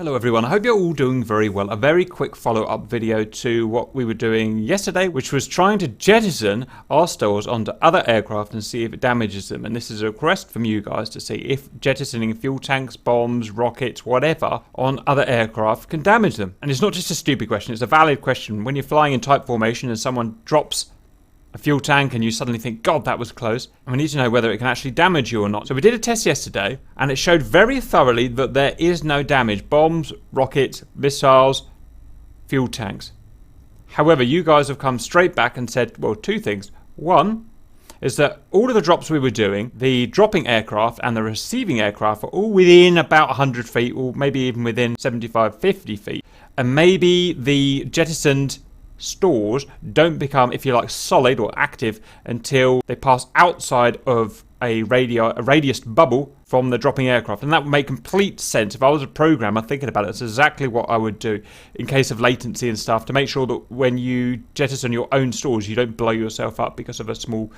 Hello everyone, I hope you're all doing very well. A very quick follow-up video to what we were doing yesterday, which was trying to jettison our stores onto other aircraft and see if it damages them. And this is a request from you guys to see if jettisoning fuel tanks, bombs, rockets, whatever, on other aircraft can damage them. And it's not just a stupid question, it's a valid question. When you're flying in type formation and someone drops a fuel tank and you suddenly think, God, that was close, and we need to know whether it can actually damage you or not. So we did a test yesterday and it showed very thoroughly that there is no damage. Bombs, rockets, missiles, fuel tanks. However, you guys have come straight back and said, well, two things. One is that all of the drops we were doing, the dropping aircraft and the receiving aircraft, are all within about 100 feet or maybe even within 75, 50 feet. And maybe the jettisoned stores don't become, if you like, solid or active until they pass outside of a radius bubble from the dropping aircraft. And that would make complete sense. If I was a programmer thinking about it, that's exactly what I would do in case of latency and stuff, to make sure that when you jettison your own stores, you don't blow yourself up because of a small,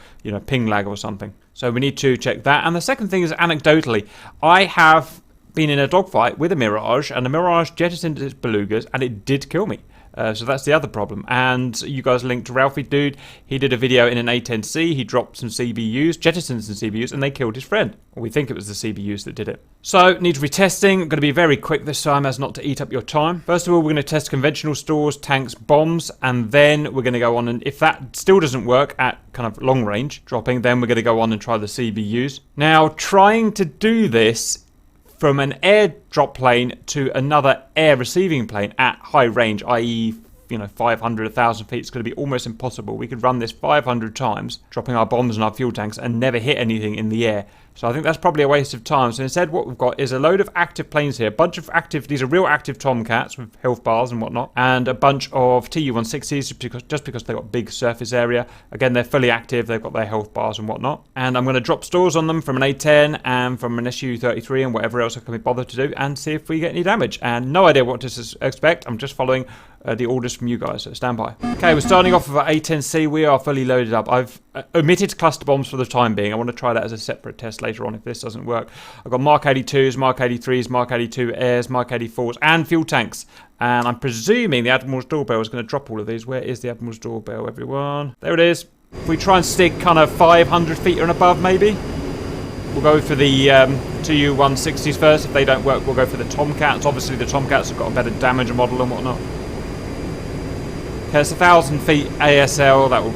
ping lag or something. So we need to check that. And the second thing is, anecdotally, I have been in a dogfight with a Mirage, and the Mirage jettisoned its belugas, and it did kill me. So that's the other problem. And you guys linked to Ralphie Dude. He did a video in an A10C. He dropped some CBUs, jettisoned some CBUs, and they killed his friend. Or we think it was the CBUs that did it. So, needs retesting. I'm going to be very quick this time as not to eat up your time. First of all, we're going to test conventional stores, tanks, bombs, and then we're going to go on, and if that still doesn't work at kind of long range dropping, then we're going to go on and try the CBUs. Now, trying to do this from an air drop plane to another air receiving plane at high range, i.e., 500, 1,000 feet, it's going to be almost impossible. We could run this 500 times, dropping our bombs and our fuel tanks, and never hit anything in the air. So I think that's probably a waste of time. So instead, what we've got is a load of active planes here, a bunch of active, these are real active Tomcats with health bars and whatnot, and a bunch of Tu-160s just because they've got big surface area. Again, they're fully active, they've got their health bars and whatnot. And I'm going to drop stores on them from an A10 and from an Su-33 and whatever else I can be bothered to do, and see if we get any damage. And no idea what to expect. I'm just following the orders from you guys, so stand by. Okay, we're starting off with our A10C. We are fully loaded up. I've omitted cluster bombs for the time being. I want to try that as a separate test later on if this doesn't work. I've got Mark 82s, Mark 83s, Mark 82 airs, Mark 84s, and fuel tanks. And I'm presuming the Admiral's doorbell is going to drop all of these. Where is the Admiral's doorbell, everyone? There it is. If we try and stick kind of 500 feet and above, maybe. We'll go for the Tu-160s first. If they don't work, we'll go for the Tomcats. Obviously, the Tomcats have got a better damage model and whatnot. Okay, it's 1,000 feet ASL. That will...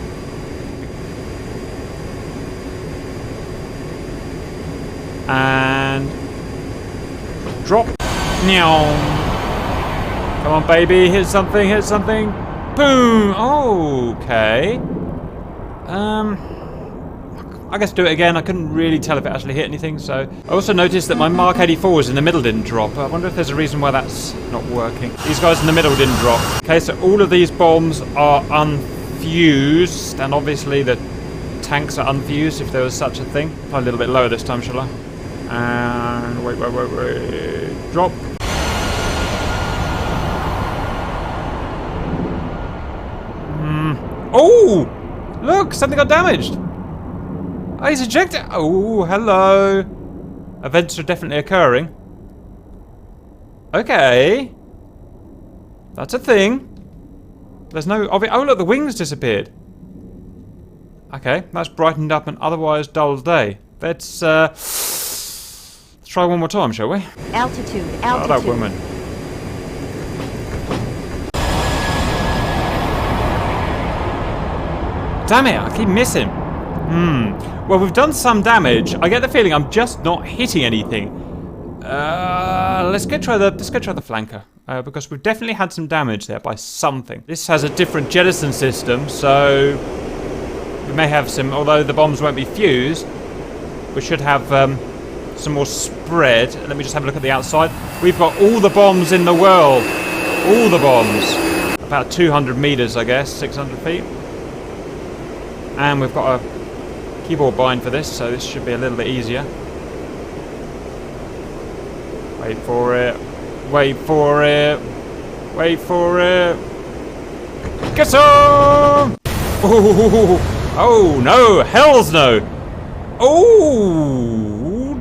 And... drop. Meow. Come on, baby. Hit something, hit something. Boom! Okay. I guess do it again. I couldn't really tell if it actually hit anything, so... I also noticed that my Mark 84s in the middle didn't drop. I wonder if there's a reason why that's not working. These guys in the middle didn't drop. Okay, so all of these bombs are unfused, and obviously the tanks are unfused, if there was such a thing. Probably a little bit lower this time, shall I? And... wait. Drop. Oh! Look! Something got damaged! Oh, he's ejected! Oh, hello! Events are definitely occurring. Okay. That's a thing. There's no... oh, look, the wings disappeared. Okay, that's brightened up an otherwise dull day. Let's try one more time, shall we? Altitude. Oh, that woman. Damn it, I keep missing. Well, we've done some damage. I get the feeling I'm just not hitting anything. Let's go try the flanker, because we've definitely had some damage there by something. This has a different jettison system, so we may have some. Although the bombs won't be fused, we should have some more spread. Let me just have a look at the outside. We've got all the bombs in the world. All the bombs. About 200 meters, I guess, 600 feet. And we've got a keyboard bind for this, so this should be a little bit easier. Wait for it. Wait for it. Wait for it. Get some! Oh no! Hell's no! Oh!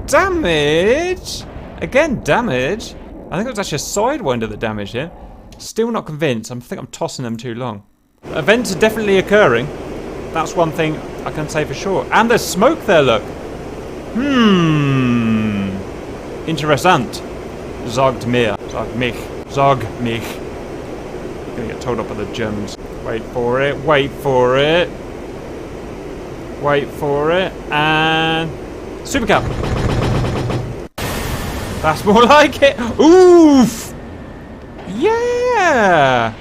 Damage! Again, damage. I think it was actually a sidewinder that damaged him. Still not convinced. I think I'm tossing them too long. Events are definitely occurring. That's one thing I can say for sure. And there's smoke there, look. Interessant. Sagt mir. Sag mich. Sag mich. I'm gonna get told up by the Germans. Wait for it. Wait for it. Wait for it. And... Supercap. That's more like it. Oof. Yeah.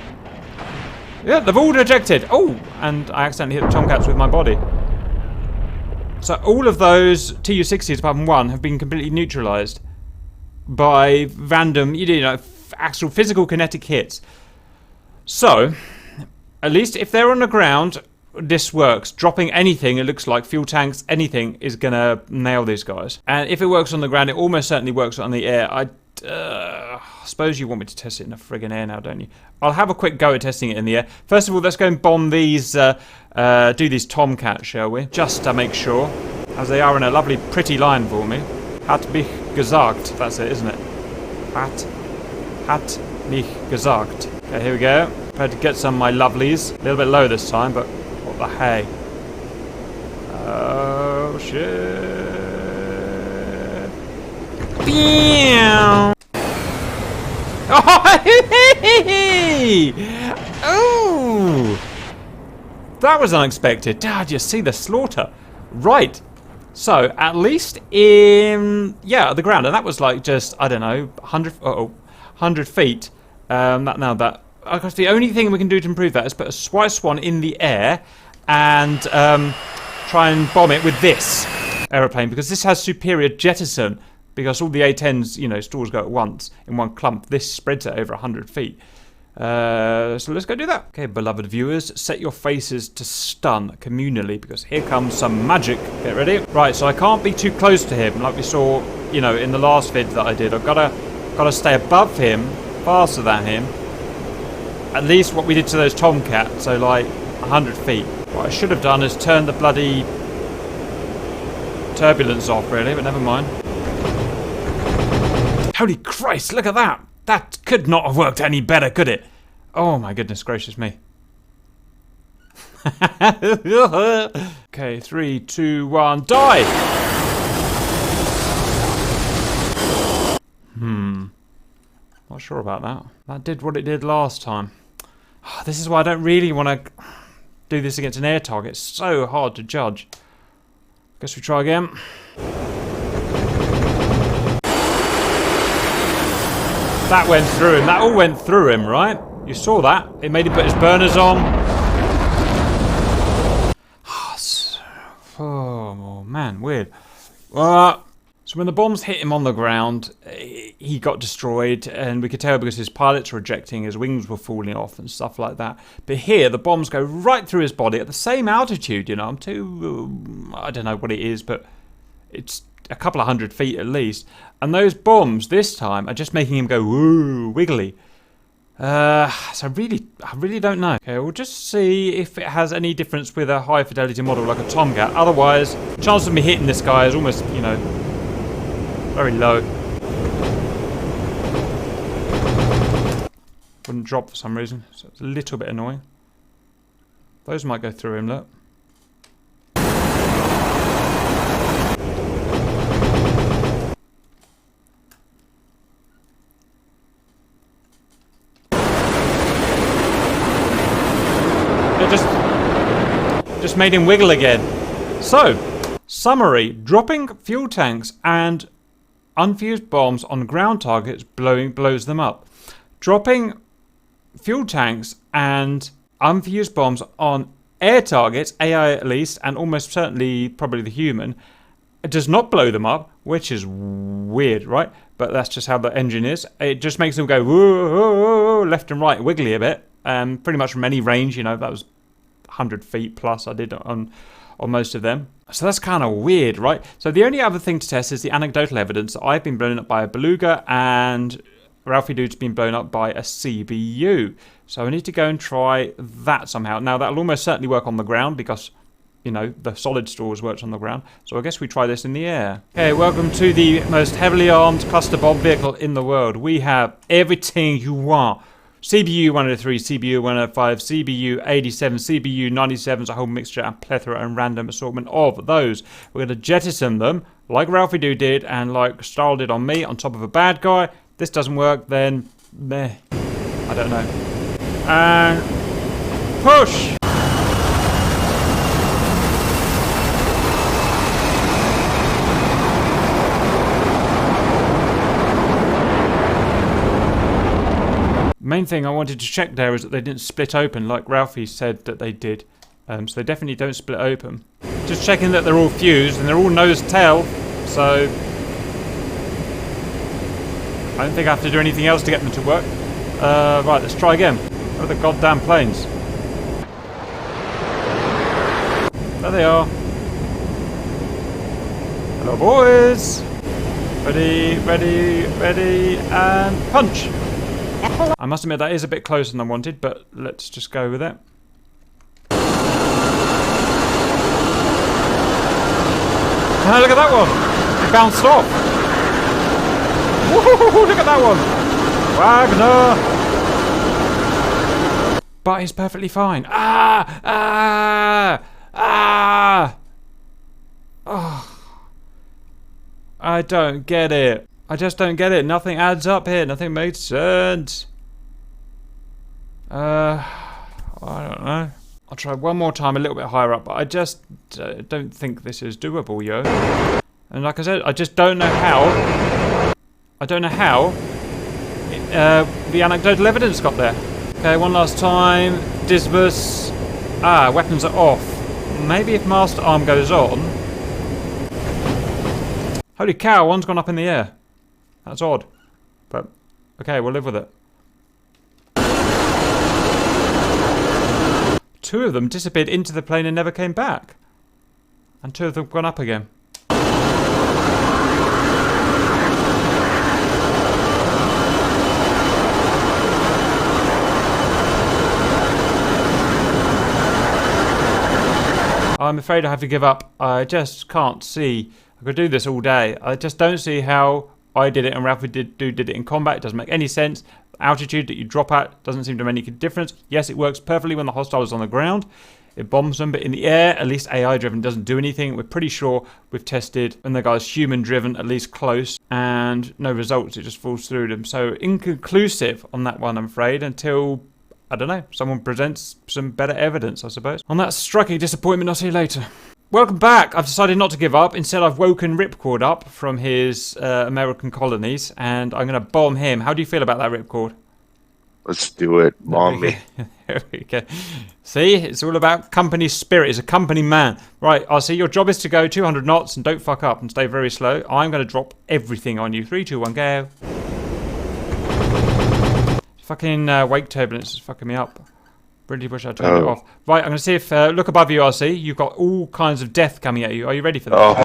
Yeah, they've all ejected. Oh, and I accidentally hit the Tomcats with my body. So all of those Tu-60s, apart from one, have been completely neutralised by random, you know, actual physical kinetic hits. So, at least if they're on the ground, this works. Dropping anything, it looks like, fuel tanks, anything, is going to nail these guys. And if it works on the ground, it almost certainly works on the air. I suppose you want me to test it in the friggin' air now, don't you? I'll have a quick go at testing it in the air. First of all, let's go and bomb these, do these Tomcats, shall we? Just to make sure, as they are in a lovely, pretty line for me. Hat mich gesagt. That's it, isn't it? Hat mich gesagt. Okay, here we go. Prepared to get some of my lovelies. A little bit low this time, but what the hey? Oh, shit. Oh! That was unexpected. Dad, you see the slaughter. Right. So, at least in... Yeah, the ground. And that was like just, I don't know, 100 feet. I guess the only thing we can do to improve that is put a White Swan in the air and try and bomb it with this aeroplane, because this has superior jettison. Because all the A-10s, you know, stores go at once in one clump. This spreads it over 100 feet. So let's go do that. Okay, beloved viewers, set your faces to stun communally, because here comes some magic. Get ready. Right, so I can't be too close to him, like we saw, you know, in the last vid that I did. I've gotta stay above him, faster than him. At least what we did to those Tomcats, so like 100 feet. What I should have done is turn the bloody turbulence off, really, but never mind. Holy Christ, look at that! That could not have worked any better, could it? Oh my goodness gracious me. Okay, 3, 2, 1, die! Not sure about that. That did what it did last time. This is why I don't really want to do this against an air target. It's so hard to judge. Guess we try again. That went through him. That all went through him, right? You saw that? It made him put his burners on. Oh man, weird. So when the bombs hit him on the ground, he got destroyed, and we could tell because his pilots were ejecting, his wings were falling off and stuff like that. But here, the bombs go right through his body at the same altitude, you know. I'm too... I don't know what it is, but it's a couple of 100 feet at least. And those bombs, this time, are just making him go, woo, wiggly. So I really don't know. Okay, we'll just see if it has any difference with a high fidelity model like a Tomcat. Otherwise, the chance of me hitting this guy is almost, you know, very low. Wouldn't drop for some reason, so it's a little bit annoying. Those might go through him, look. Just made him wiggle again. So, summary: dropping fuel tanks and unfused bombs on ground targets blows them up. Dropping fuel tanks and unfused bombs on air targets, AI at least, and almost certainly probably the human, it does not blow them up, which is weird, right? But that's just how the engine is. It just makes them go whoa, whoa, whoa, left and right, wiggly a bit. Pretty much from any range, you know, that was 100 feet plus I did on most of them. So that's kind of weird, right? So the only other thing to test is the anecdotal evidence that I've been blown up by a beluga and Ralphie Dude's been blown up by a CBU. So I need to go and try that somehow. Now that'll almost certainly work on the ground because you know, the solid stores worked on the ground. So I guess we try this in the air. Okay, welcome to the most heavily armed cluster bomb vehicle in the world. We have everything you want. CBU 103, CBU 105, CBU 87, CBU 97s, a whole mixture and plethora and random assortment of those. We're going to jettison them, like Ralphie Doo did, and like Starl did on me, on top of a bad guy. If this doesn't work, then meh. I don't know. And push! Main thing I wanted to check there is that they didn't split open like Ralphie said that they did. So they definitely don't split open. Just checking that they're all fused and they're all nose tail. So I don't think I have to do anything else to get them to work. Right, let's try again. Where are the goddamn planes? There they are. Hello boys. Ready, ready, ready, and punch. I must admit that is a bit closer than I wanted, but let's just go with it. Ah, look at that one! It bounced off! Woohoo! Look at that one! Wagner! But he's perfectly fine. Ah! Ah! Ah! Oh. I don't get it. I just don't get it. Nothing adds up here. Nothing makes sense. I don't know. I'll try one more time a little bit higher up, but I just don't think this is doable, yo. And like I said, I just don't know how. I don't know how the anecdotal evidence got there. Okay, one last time. Disbus. Ah, weapons are off. Maybe if Master Arm goes on. Holy cow, one's gone up in the air. That's odd, but okay, we'll live with it. Two of them disappeared into the plane and never came back. And two of them gone up again. I'm afraid I have to give up. I just can't see. I could do this all day. I just don't see how I did it and Ralphie did it in combat. It doesn't make any sense. The altitude that you drop at doesn't seem to make any difference. Yes, it works perfectly when the hostile is on the ground. It bombs them, but in the air, at least AI driven, doesn't do anything. We're pretty sure we've tested when the guy's human driven, at least close, and no results. It just falls through them. So inconclusive on that one, I'm afraid, until, I don't know, someone presents some better evidence, I suppose. On that striking disappointment, I'll see you later. Welcome back. I've decided not to give up. Instead, I've woken Ripcord up from his American colonies, and I'm going to bomb him. How do you feel about that, Ripcord? Let's do it. Bomb me. There we go. See, it's all about company spirit. He's a company man. Right, RC, your job is to go 200 knots and don't fuck up and stay very slow. I'm going to drop everything on you. 3, 2, 1, go. Fucking wake turbulence is fucking me up. Really wish I'd turned it off. Right, I'm going to see if... look above you, RC. You've got all kinds of death coming at you. Are you ready for that? Oh.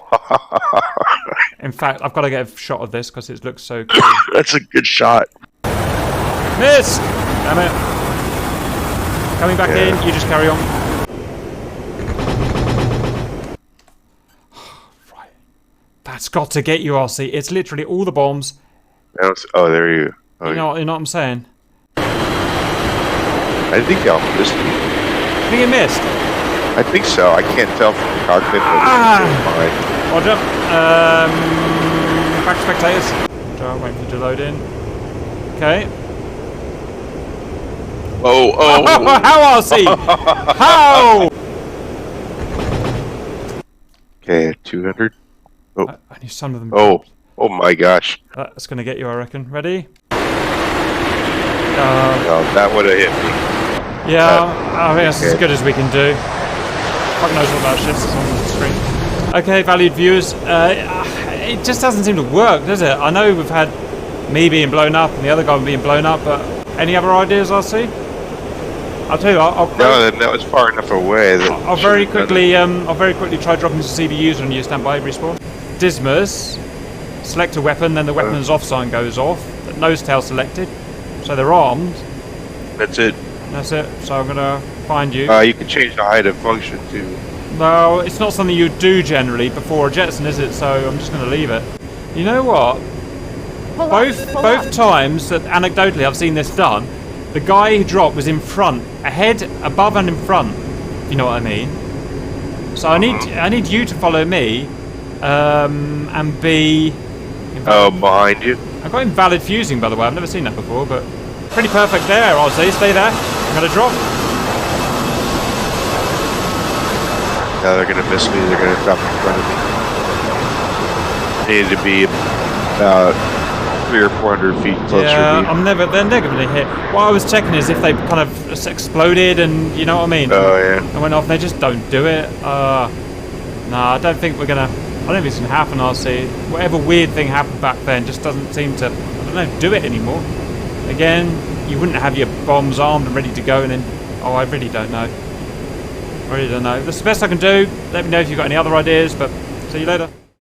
In fact, I've got to get a shot of this because it looks so cool. That's a good shot. Miss! Damn it. Coming back in. You just carry on. Right. That's got to get you, RC. It's literally all the bombs. Oh, there you go. You know what I'm saying? I think y'all missed me. I think you missed. I think so. I can't tell from the cockpit, but it's fine. Roger. Back to spectators. Roger, waiting for it to load in. Okay. Oh. How, RC? How? Okay, 200. Oh. I need some of them. Oh my gosh. That's going to get you, I reckon. Ready? Oh, that would have hit me. Yeah, I think that's as good as we can do. Fuck knows what that shit is on the screen. Okay, valued viewers. It just doesn't seem to work, does it? I know we've had me being blown up and the other guy being blown up, but any other ideas, RC? I'll tell you, no, that was far enough away. That I'll very quickly try dropping some CBUs on you. Stand by, respawn. Dismas, select a weapon, then the weapon's off sign goes off. Nose tail selected, so they're armed. That's it. That's it. So I'm gonna find you. You can change the height of function to Well, it's not something you do generally before a jettison, is it? So I'm just going to leave it. You know what? Both times that anecdotally I've seen this done, the guy who dropped was in front, ahead, above, and in front. If you know what I mean. So I need you to follow me, and be. Oh, behind you. I've got invalid fusing, by the way. I've never seen that before, but pretty perfect there. I'll say, stay there. I'm gonna drop. No, they're gonna miss me. They're gonna drop in front of me. Need to be about 300 or 400 feet closer Yeah, to me. they're never gonna hit. What I was checking is if they kind of exploded and, you know what I mean? Oh, yeah. And went off, they just don't do it. No, I don't think it's gonna happen, RC. Whatever weird thing happened back then just doesn't seem to, I don't know, do it anymore. Again, you wouldn't have your bombs armed and ready to go and then, I really don't know. I really don't know. That's the best I can do. Let me know if you've got any other ideas, but see you later.